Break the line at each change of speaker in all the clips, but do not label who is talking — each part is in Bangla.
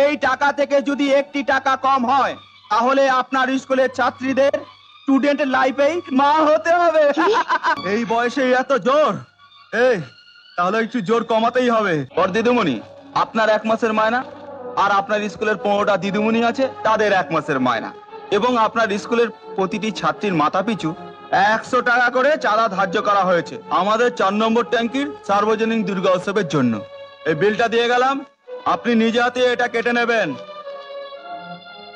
এই টাকা থেকে যদি একটি টাকা কম হয় তাহলে আপনার স্কুলের ছাত্রীদের স্টুডেন্ট লাইফেই মা হতে হবে। এই বয়সে এত জোর, এই তাহলে একটু জোর কমাতেই হবে। ওর দিদিমণি আপনার 1 মাসের মায়না, আর আপনার স্কুলের 15টা দিদিমণি আছে তাদের 1 মাসের মায়না, এবং আপনার স্কুলের প্রতিটি ছাত্রীর মাথা পিছু 100 টাকা করে চাঁদা ধার্য করা হয়েছে আমাদের 4 নম্বর ট্যাঙ্কির সার্বজনীন দুর্গা উৎসবের জন্য। এই বিলটা দিয়ে গেলাম, আপনি নিজে হাতে এটা কেটে নেবেন।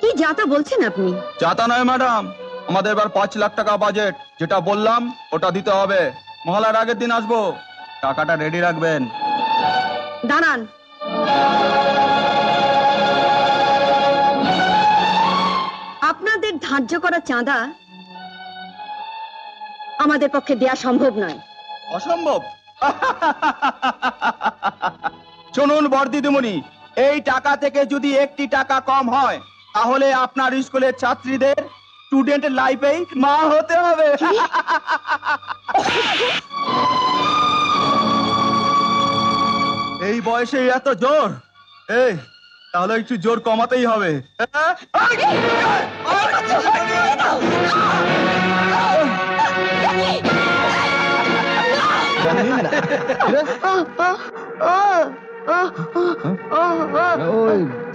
কি যাতা বলছেন আপনি?
যাতা নয় ম্যাডাম, আমাদের এবার 5 লাখ টাকা বাজেট, যেটা বললাম ওটা দিতে হবে। মহলার আগের দিন আসবো, টাকাটা রেডি রাখবেন।
দাঁড়ান, আপনাদের ধার্য করা চাঁদা আমাদের পক্ষে দেয়া সম্ভব নয়।
অসম্ভব? শুনুন বড়দিদিমণি, এই টাকা থেকে যদি একটি টাকা কম হয় তাহলে আপনার স্কুলের ছাত্রীদের স্টুডেন্ট লাইফেই মা হতে হবে। এই বয়সে এত জোর, এই তাহলে একটু জোর কমাতেই হবে।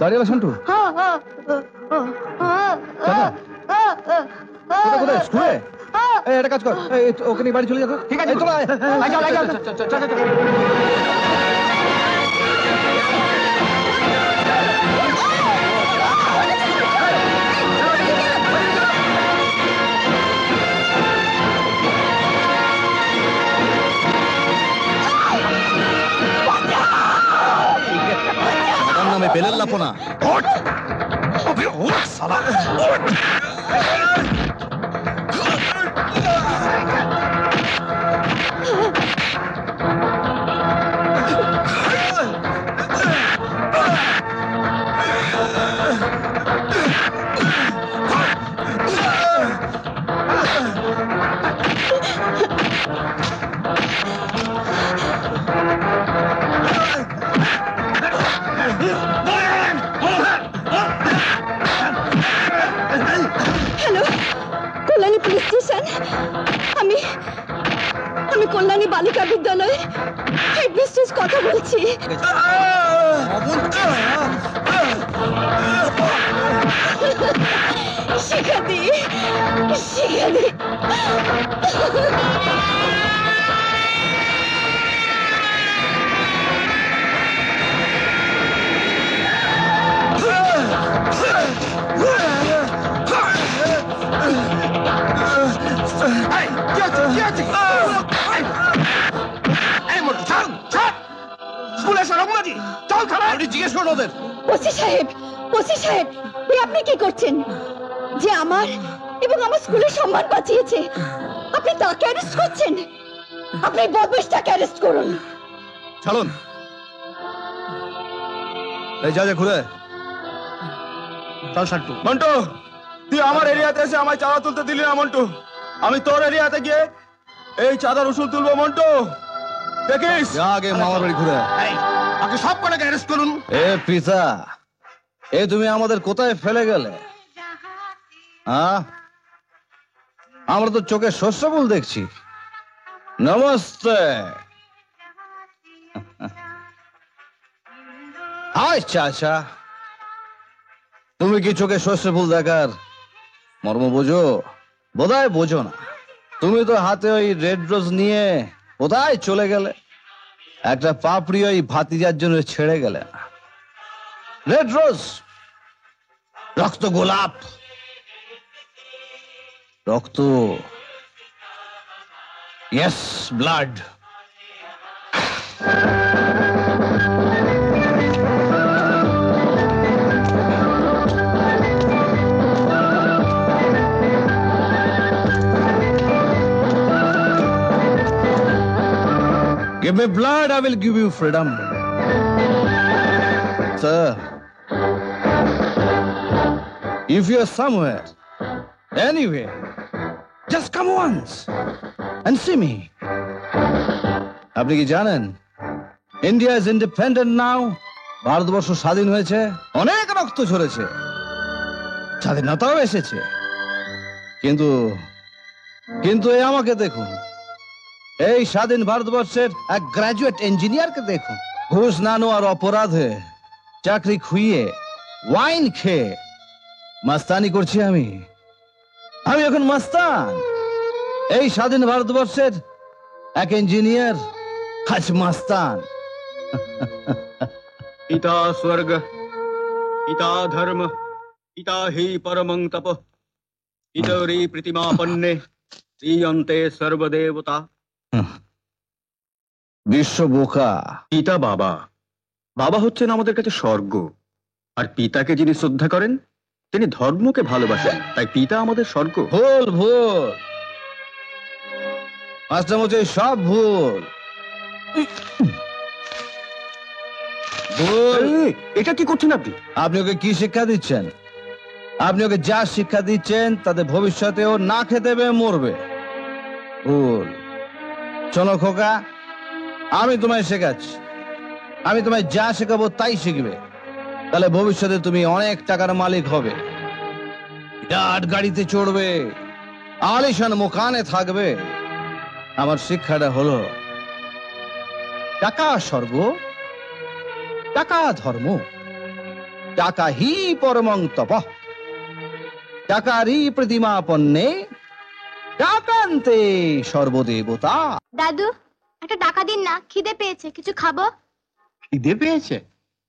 দাঁড়িয়ে সন্টু, একটা কাজ কর, ওকে নিয়ে বাড়ি চলে যাবো। ঠিক আছে, নামে বেলের লাপনা।
Hello, Kalyani police station. আমি কল্যাণী বালিকা বিদ্যালয় হেডমিস্ট্রেস কথা বলছি। শিখাদি, শিখাদি।
জিজ্ঞেস করুন ওদের।
ওসি সাহেব, ওসি সাহেব, আপনি কি করছেন? যে আমার এবং আমার স্কুলের সম্মান বাঁচিয়েছে, আপনি তাকে অ্যারেস্ট করছেন? আপনি বদমাশটাকে অ্যারেস্ট করুন।
ছাড়ুন। এই যা ঘুরে চল। সান্টু,
মন্টু, তুই আমার এরিয়াতে এসে আমায় চাঁদা তুলতে দিলি না মন্টু, আমি তোর এরিয়াতে গিয়ে এই চাঁদার উসুল তুলবো মন্টু, দেখিস।
আগে মামার বাড়ি ঘুরে
আগে সব কটাকে অ্যারেস্ট করুন।
এ পিতা, এ তুমি আমাদের কোথায় ফেলে গেলে? হ্যাঁ, আমরা তো চোখে শস্য ফুল দেখছি। নমস্তে। আচ্ছা আচ্ছা, তুমি কি চোখে শস্য ফুল দেখার মর্ম বোঝো? বোধহয় বোঝো না। তুমি তো হাতে ওই রেড রোজ নিয়ে কোথায় চলে গেলে? একটা পাপড়ি ওই ভাতিজার জন্য ছেড়ে গেলে না? রেড রোজ, রক্ত গোলাপ, রক্ত, yes, blood. Give me blood, I will give you freedom. Sir, if you are somewhere, anywhere, just come once and see me. আপনি কি জানেন ইন্ডিয়া ইজ ইন্ডিপেন্ডেন্ট নাও। ভারতবর্ষ স্বাধীন হয়েছে, অনেক রক্ত ঝরেছে, স্বাধীনতাও এসেছে, কিন্তু কিন্তু এই আমাকে দেখুন, এই স্বাধীন ভারতবর্ষের এক গ্রাজুয়েট ইঞ্জিনিয়ারকে দেখুন, ঘুষ না নেওয়ার অপরাধে চাকরি খুইয়ে ওয়াইন খেয়ে মাস্তানি করছি আমি এখন মাস্তান। এই স্বাধীন ভারতবর্ষের এক ইঞ্জিনিয়ার আজ মাস্তান।
पिता स्वर्ग पिता धर्म पिता हि परमं तप पितरि प्रतिमापन्ने प्रियन्ते सर्वदेवता।
বিশ্ব বোকা।
পিতা বাবা, বাবা হচ্ছেন আমাদের কাছে স্বর্গ, আর পিতাকে যিনি শ্রদ্ধা করেন তিনি ধর্মকে ভালোবাসেন, তাই পিতা আমাদের স্বর্গ।
ভুল ভুল মাস্টারমশাই, সব ভুল ভুল।
এই, এটা কি করছেন আপনি?
আপনি ওকে কি শিক্ষা দিচ্ছেন? আপনি ওকে যা শিক্ষা দিচ্ছেন তাতে ভবিষ্যতেও না খেতে পেয়ে মরবে। ভুল। শোনো খোকা, আমি তোমায় শেখাচ্ছি, আমি তোমায় যা শেখাবো তাই শিখবে, তাহলে ভবিষ্যতে তুমি অনেক টাকার মালিক হবে, বিরাট গাড়িতে চড়বে, আলিশান মোকানে থাকবে। আমার শিক্ষাটা হলো টাকা স্বর্গ, টাকা ধর্ম, টাকা হি পরমং তপ, টাকারই প্রতিমাপন্নে টাকান্তে সর্বদেবতা।
দাদু, একটা টাকা দিন না, খিদে পেয়েছে, কিছু খাবো।
খিদে পেয়েছে?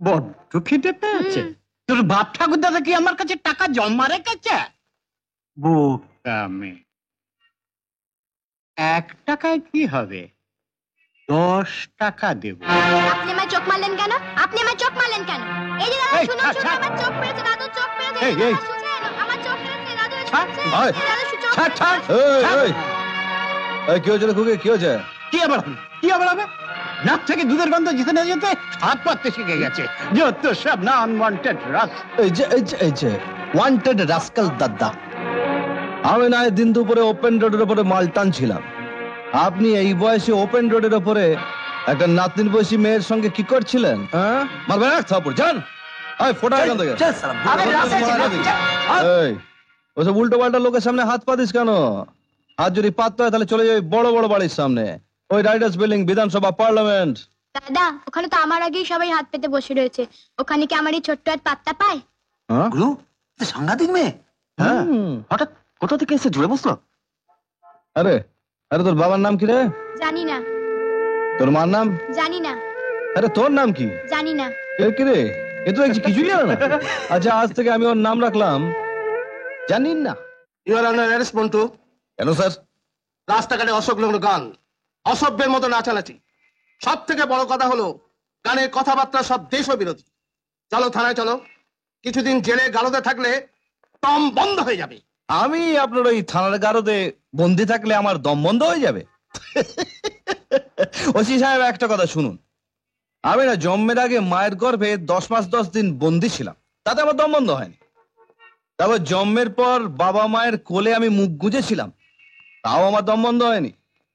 বড্ড খিদে পেয়েছে। তোর বাপ ঠাকুর দাদা কি আমার কাছে টাকা জমা রেখেছে? বোকা মেয়ে। 1 টাকায় কি হবে? 10 টাকা দেব।
আপনি আমার চোখ মারলেন কেন? আপনি আমার চোখ মারলেন কেন? এই যে দাদু,
এই,
শুনুন,
ছাড়,
শুনুন,
ছাড়।
আমার চোখ মেরেছে, দাদু চোখ মেরেছে,
এই, এই।
দাদু শুনছেন? আমার চোখ মেরেছে, দাদু
ছাড়।
শুনছেন?
ওই,
এই দাদু চোখ
ছাড়, ছাড়।
মেরেছে।
এই, এই, এই, কি হয়েছে রে খুকি, কি হয়েছে?
কি আবার হবে? কি আবার হবে? নাক থেকে দুধের গন্ধ যেতে না যেতে হাত পাততে শিখে গেছে। যত সব না আনওয়ান্টেড রাস।
এই যে ওয়ান্টেড রাস্কাল দাদা, আমি না হয় দিন দুপুরে ওপেন রোডের উপরে মাল টানছিলাম, আপনি এই বয়সে ওপেন রোডের উপরে একটা নাতনির বয়সী মেয়ের সঙ্গে কি করছিলেন? হ্যাঁ, মারবেন এক থাপ্পড়, যান। এই ফোটা এখান থেকে। এই, ওসব উল্টো পাল্টা লোকের সামনে হাত পাতিস কেন? হাত যদি পাততে হয় তাহলে চলে যাবে বড় বড় বাড়ির সামনে, ওই রাইডার্স বিল্ডিং, বিধানসভা, পার্লামেন্ট।
দাদা, ওখানে তো আমার আগেই সবাই হাত পেতে বসে রয়েছে, ওখানে কি আমার এই ছোট্ট হাত পাত্তা পায়?
হ্যাঁ
গুরু, সাংঘাতিক মেয়ে।
হ্যাঁ।
হঠাৎ কোথা থেকে এসে জুড়ে বসলো?
আরে আরে, তোর বাবার নাম কি রে?
জানি না,
তোর মার নাম?
জানি না,
আরে তোর নাম কি?
জানি না।
এ কি রে, এ তো দেখছি কিছুই জানে না। আচ্ছা, আজ থেকে আমি ওর নাম রাখলাম জানি না।
Your under arrest Montu.
কেন স্যার?
রাস্তাঘাটে অসংলগ্ন গান, অসভ্যের মতো নাচানাচি, সব থেকে বড় কথা হলো গানের কথাবার্তা সব দেশ বিরোধী। চলো থানায় চলো, কিছুদিন জেলে গালতে থাকলে দম বন্ধ হয়ে যাবে।
আমি আপনার ওই থানার গারদে বন্দি থাকলে আমার দম বন্ধ হয়ে যাবে? ওসি সাহেব, একটা কথা শুনুন, আমি না জন্মের আগে মায়ের গর্ভে 10 মাস 10 দিন বন্দি ছিলাম, তাতে আমার দম বন্ধ হয়নি। তারপর জন্মের পর বাবা মায়ের কোলে আমি মুখ গুঁজেছিলাম, তাও আমার দম বন্ধ হয়নি।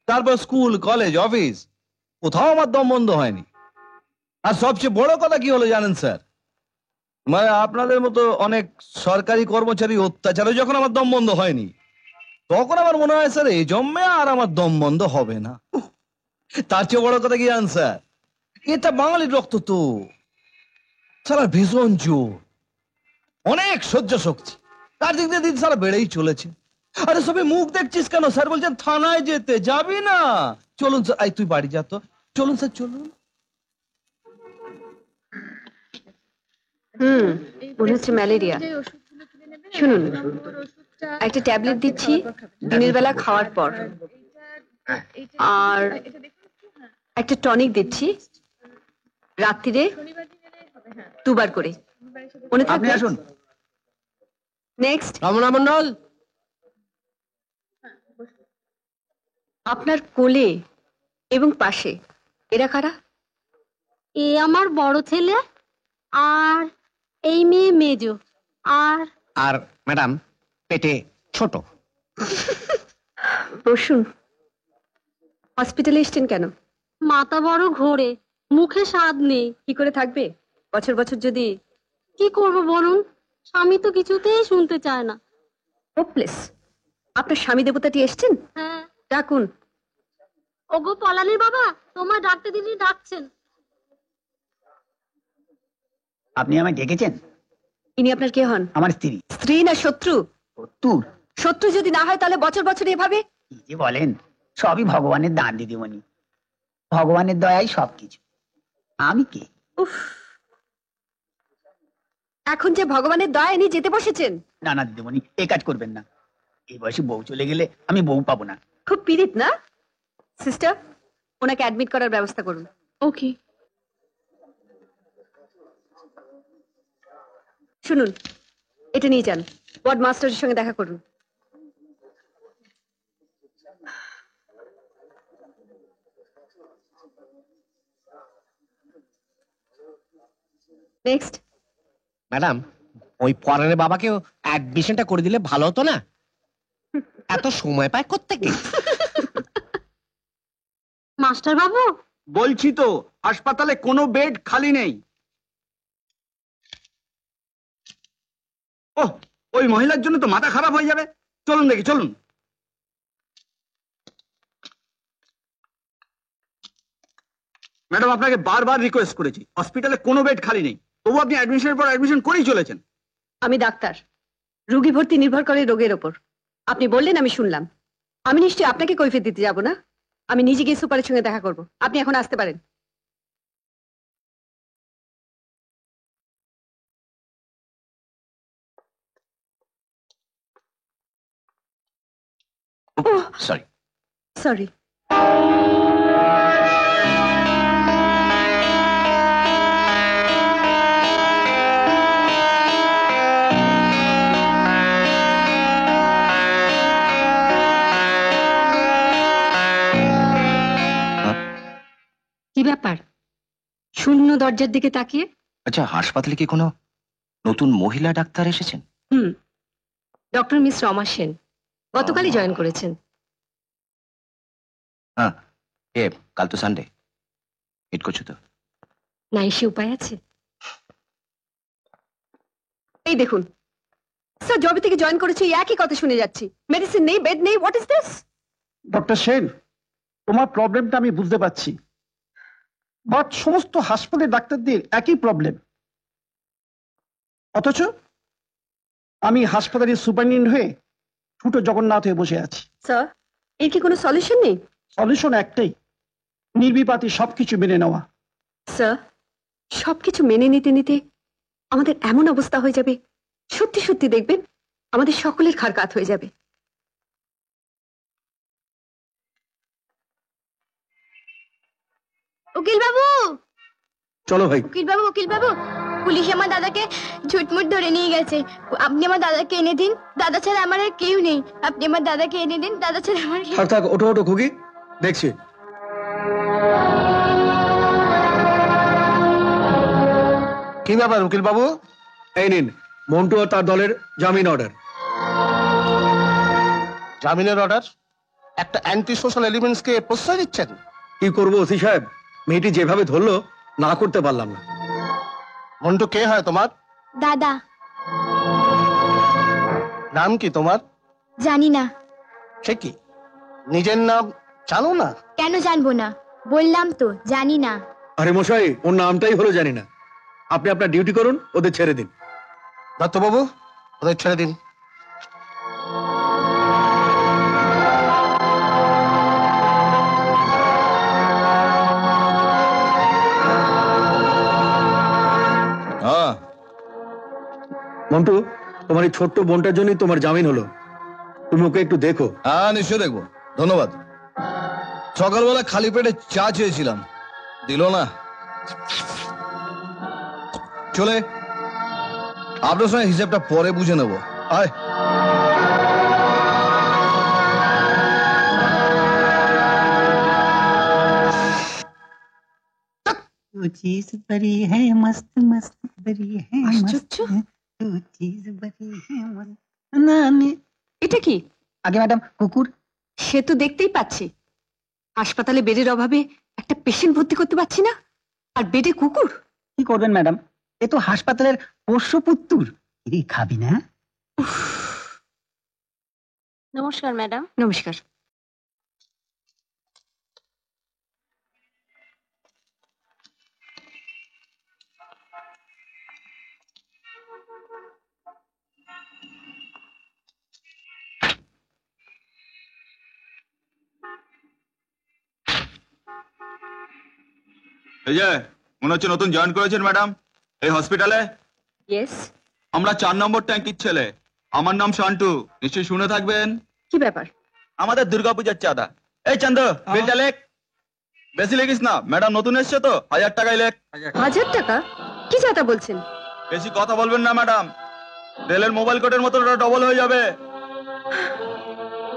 তারপর স্কুল, কলেজ, অফিস, কোথাও আমার দম বন্ধ হয়নি। আর সবচেয়ে বড় কথা কি হলো জানেন স্যার? মানে আপনাদের মতো অনেক সরকারি কর্মচারী অত্যাচারে যখন আমার দম বন্ধ হয়নি, তখন আমার মনে হয় স্যার এই জন্মে আর আমার দম বন্ধ হবে না। তার চেয়ে বড় কথা কি জানেন স্যার? এটা বাঙালির রক্ত তো, সারা ভীষণ জোর, অনেক সহ্য শক্তি, তার দিক দিয়ে দিন সারা বেড়েই চলেছে। আরে সবে মুখ দেখছিস কেন? স্যার বলছেন থানায় যেতে, যাবি না? চলুন স্যার, আই তুই বাড়ি যা তো, চলুন স্যার চলুন।
মনে হচ্ছে ম্যালেরিয়া। শুনুন, একটা ট্যাবলেট দিচ্ছি দিনের বেলা খাওয়ার পর, আর একটা টনিক দিচ্ছি রাত্রিরে 2 বার করে, মনে থাকবে?
আসুন।
নেক্সট,
রমনা মন্ডল।
আপনার কোলে এবং পাশে এরা কারা?
এ আমার বড় ছেলে, আর এই মেয়ে মেজো,
আর ম্যাডাম পেটে ছোট।
বসুন। হসপিটালে এসছেন কেন?
মাথা বড় ঘোরে, মুখে স্বাদ নেই।
কি করে থাকবে বছর বছর যদি?
কি করব বলুন, স্বামী তো কিছুতেই শুনতে চায় না।
হোপলেস। আপনার স্বামী দেবতাটি এসছেন?
হ্যাঁ।
ডাকুন।
ওগো পলানির বাবা, তোমার ডাকতে দিদি ডাকছেন।
আপনি আমায় ডেকেছেন?
ইনি আপনার কে হন?
আমার স্ত্রী।
স্ত্রী না শত্রু?
তোর
শত্রু যদি না হয় তাহলে বছর বছর এভাবে?
কি যে বলেন, সবই ভগবানের দান দিদিমণি, ভগবানের দয়াই সবকিছু। আমি কে?
উফ, এখন যে ভগবানের দয়া নিয়ে যেতে বসেছেন।
না না দিদিমণি, এ কাজ করবেন না। এই বয়সে বউ চলে গেলে আমি বউ পাবো না।
খুব পীড়িত না? সিস্টার, ওনাকে অ্যাডমিট করার ব্যবস্থা করুন।
ওকে।
শুনুন, এটা নিয়ে যান, ওয়ার্ড মাস্টারের সঙ্গে দেখা করুন। নেক্সট।
ম্যাডাম, ওই পরানের বাবাকেও অ্যাডমিশনটা করে দিলে ভালো হতো না? এত সময় পায় কোত্থেকে?
মাস্টার বাবু,
বলছি তো, হাসপাতালে কোনো বেড খালি নেই। ওহ, ওই মহিলার জন্য তো মাথা খারাপ হয়ে যাবে। চলুন দেখি, চলুন। ম্যাডাম, আপনাকে বারবার রিকোয়েস্ট করেছি, হসপিটালে কোনো বেড খালি নেই, তবু আপনি অ্যাডমিশনের পর অ্যাডমিশন করেই চলেছেন।
আমি ডাক্তার, রোগী ভর্তি নির্ভর করে রোগের ওপর। আপনি বললেন, আমি শুনলাম। আমি নিশ্চয়ই আপনাকে কৈফিয়ত দিতে যাব না। আমি নিজে গিয়ে সুপারের সঙ্গে দেখা করব। আপনি এখন আসতে পারেন।
সরি।
সরি। কি ব্যাপার? শূন্য দরজার দিকে তাকিয়ে।
আচ্ছা, হাসপাতালে কি কোনো নতুন মহিলা ডাক্তার এসেছেন?
ডক্টর মিস রমা সেন গতকালই জয়েন করেছেন।
হ্যাঁ, কাল তো সানডে, হিট করছো তো?
না এসে উপায় আছে? এই দেখুন স্যার, জবে থেকে জয়েন করেছি একই কথা শুনে যাচ্ছি। মেডিসিন নেই, বেড নেই। What is this?
Doctor Sen, তোমার প্রবলেমটা আমি বুঝতে পারছি, বাট সমস্ত হাসপাতালের ডাক্তারদের একই প্রবলেম। অথচ আমি হাসপাতালের সুপারিনটেন্ডেন্ট হয়ে ছোট জগন্নাথ হয়ে বসে আছি।
স্যার, এর কি কোনো সলিউশন নেই?
সলিউশন একটাই, নির্বিবাদে সবকিছু মেনে নেওয়া।
স্যার, সবকিছু মেনে নিতে নিতে আমাদের এমন অবস্থা হয়ে যাবে, সত্যি সত্যি দেখবেন আমাদের সকলের ঘাড় কাত হয়ে যাবে।
উকিল বাবু,
চলো ভাই।
উকিল বাবু, উকিল বাবু, পুলিশ আমার দাদাকে ঝুটমুট ধরে নিয়ে গেছে। আপনি আমার দাদাকে এনে দিন। দাদা ছাড়া আমার আর কেউ নেই। আপনি আমার দাদাকে এনে দিন। দাদা ছাড়া আমার
থাক থাক, ওঠো ওঠো খুকি, দেখছি।
কি ব্যাপার উকিল বাবু?
এই নিন মন্টু আর তার দলের জামিন অর্ডার।
জামিনের অর্ডার? একটা অ্যান্টি সোশ্যাল এলিমেন্টসকে প্রশ্রয় দিচ্ছেন?
কি করবো ওসি সাহেব, মেয়েটি যেভাবে ধরলো না করতে পারলাম না।
মন্টু কে হয় তোমার?
দাদা।
নাম কি তোমার?
জানি না।
সে কি, নিজের নাম জানো না?
কেন জানবো না? বললাম তো জানি না।
আরে মশাই, ওর নামটাই হলো জানি না। আপনি আপনার ডিউটি করুন, ওদের ছেড়ে দিন।
দত্তবাবু, ওদের ছেড়ে দিন।
হ্যাঁ
মন্টু, তোমার এই ছোট্ট বোনটার জন্যই তোমার জামিন হলো। তুমি ওকে একটু দেখো।
হ্যাঁ, নিশ্চয় দেখবো। ধন্যবাদ। সকালবেলা খালি পেটে চা চেয়েছিলাম, দিল না। চলে, আপনার সঙ্গে হিসেবটা পরে বুঝে নেবো। আয়।
तू चीज बड़ी है मस्त मस्त बड़ी है मस्त है, तू चीज बड़ी है मस्त। না
এটা কি?
আগে ম্যাডাম, কুকুর।
সে তো দেখতেই পাচ্ছি। হাসপাতালে বেডের অভাবে একটা পেশেন্ট ভর্তি করতে পারছি না। আর বেডে কুকুর?
কি করবেন ম্যাডাম, এ তো হাসপাতালের পোষ্য পুত্তুর। এই খাবি না?
নমস্কার ম্যাডাম।
নমস্কার।
এই যে মনে হচ্ছে নতুন জয়েন করেছেন ম্যাডাম এই হসপিটালে।
ইয়েস।
আমরা 4 নম্বর ট্যাঙ্কির ছেলে। আমার নাম শান্টু, নিশ্চয়ই শুনে থাকবেন।
কি ব্যাপার?
আমাদের দুর্গাপূজার চাঁদা। এই চান্দ, বিলটা লেখ। বেশি লেখিস না, ম্যাডাম নতুন এসছে তো, 1000 টাকাই লেখ।
1000 টাকা? কি চাঁদা বলছেন?
বেশি কথা বলবেন না ম্যাডাম, রেলের মোবাইল কোডের মতো ওটা ডবল হয়ে যাবে।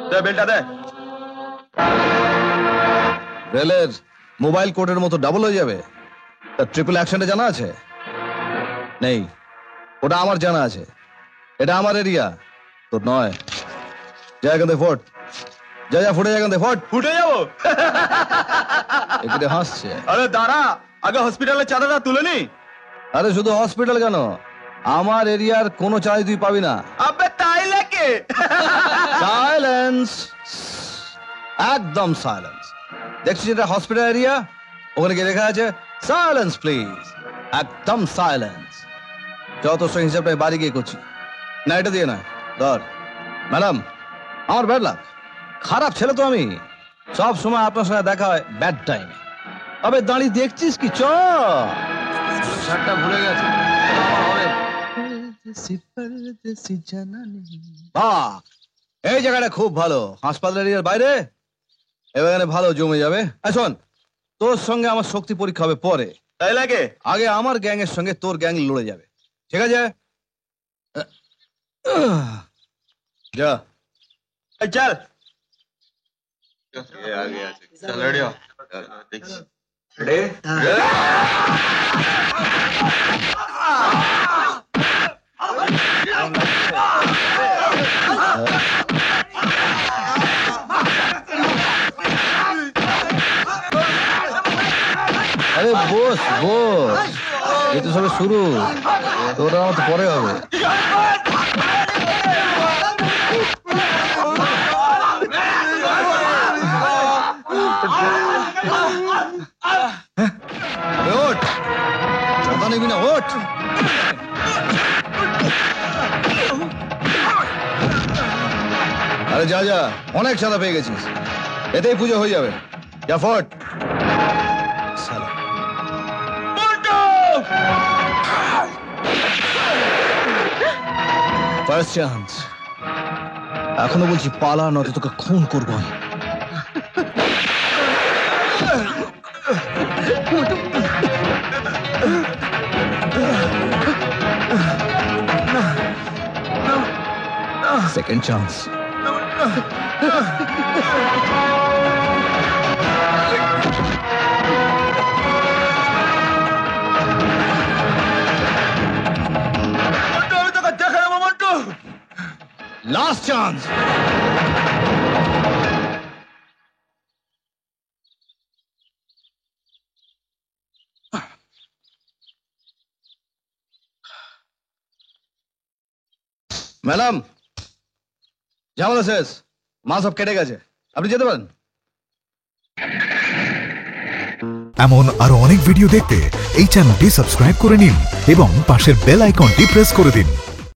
দে বিলটা দে।
রেলের মোবাইল কোডের মতো ডাবল হয়ে যাবে? তার ট্রিপল অ্যাকশনটা জানা আছে? নেই, ওটা আমার জানা আছে। এটা আমার এরিয়া, তোর নয়। যা এখান থেকে ফোট, যা ফুটে যা এখান থেকে ফোট।
ফুটে যাবো?
এখানে হাসছে।
আরে দাঁড়া, আগে হসপিটালের চাঁদাটা তুলে নি।
আরে শুধু হসপিটাল কেন, আমার এরিয়ার কোনো চাই তুই পাবি না।
আবে তাই লেকে।
সাইলেন্স, একদম সাইলেন্স। দেখছিস এটা হসপিটাল এরিয়া, ওখানে গিয়ে লেখা আছে সাইলেন্স প্লিজ, একদম সাইলেন্স। যত সে হিসাবটা বাড়ি গিয়ে করছি না, এটা দিয়ে না ধর। ম্যাডাম, আমার ব্যাড লাক, খারাপ ছেলে তো আমি, সব সময় আপনার সঙ্গে দেখা হয় ব্যাড টাইমে। আবে দাঁড়িয়ে দেখছিস কি, চ শার্টটা ভুলে গেছে। বাহ, এই জায়গাটা খুব ভালো, হাসপাতাল এরিয়ার বাইরে, এখানে ভালো জমে যাবে। শোন, তোর সঙ্গে আমার শক্তি পরীক্ষা হবে পরে,
তাই লাগে?
আগে আমার গ্যাং এর সঙ্গে তোর গ্যাং লড়ে যাবে, ঠিক আছে? যা
এই চল। আগে আছে, চল রেডি হ। রেডি?
আরে বস বস, এই তো সবে শুরু, তোরা আমার তো পরে হবে। ওঠ, চাঁদা নিবি না, ওঠ। আরে যা যা, অনেক চাঁদা পেয়ে গেছিস, এতেই পুজো হয়ে যাবে। যা ফট। ফার্স্ট চান্স, এখনো বলছি পালা, নয়তো তোকে খুন করবো আমি। Second chance. Last chance. Madam, ঝামেলা শেষ, মা সব কেটে গেছে, আপনি যেতে পারেন।
এমন আরো অনেক ভিডিও দেখতে এই চ্যানেলটি সাবস্ক্রাইব করে নিন এবং পাশের বেল আইকনটি প্রেস করে দিন।